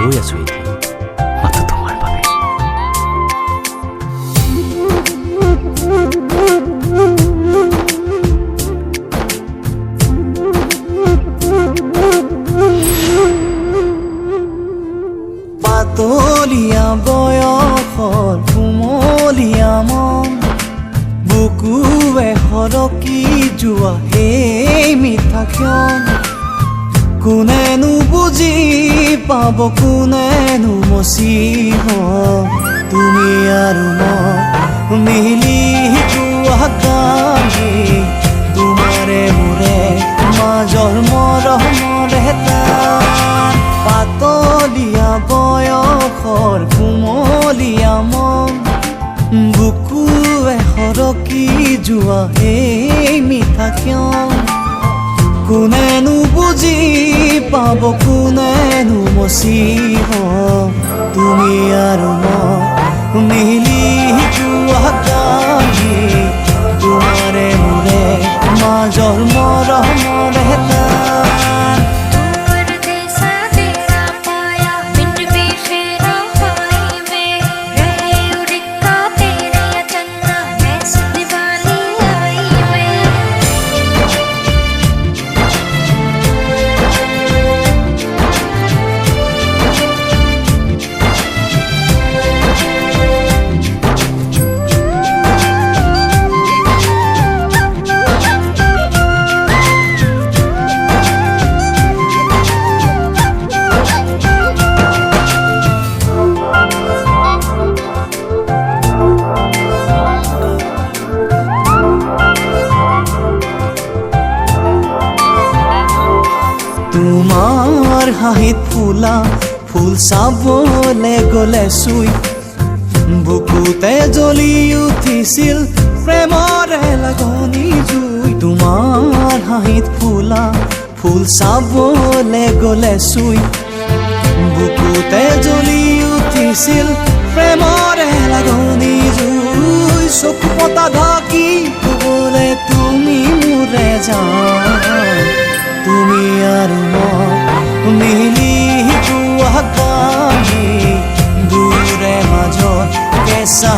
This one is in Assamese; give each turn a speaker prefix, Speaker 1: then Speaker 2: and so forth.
Speaker 1: ৰৈ আছো এতিয়া মাথো তোমাৰ বাবে।
Speaker 2: পাতলীয়া বয়সৰ কুমলীয়া মন বুকুৱে সৰকি যোৱা সেই মিঠা ক্ষণ কোনেনো বুজি পাব কোনেনো মচিব তুমি আৰু মই মিলি যোৱা গানে তোমাৰে মোৰে মাজৰ মৰমৰ এটা পাতলীয়া বয়সৰ কুমলীয়া মন বুকুৱে সৰকি যোৱা সেই মিঠা ক্ষণ কোনেনো বুজি পাব কোনেনো মচিব তুমি আৰু মই মিলি যোৱা গানে তোমাৰে মোৰে মাজৰ মৰমৰ এটা তোমাৰ হাঁহিত ফুলা ফুল চাবলে গলে চুই বুকুতে জ্বলি উঠিছিল প্ৰেমৰে লাগনি জুই তোমাৰ হাঁহিত ফুলা ফুল চাবলে গলে চুই বুকুতে জ্বলি উঠিছিল প্ৰেমৰে লাগনি জুই চকু পতা ঢাকি ক'বলে তুমি মোৰে জান তুমি আৰু মই মিলি যোৱা গানে দুয়োৰে মাজত কেঁচা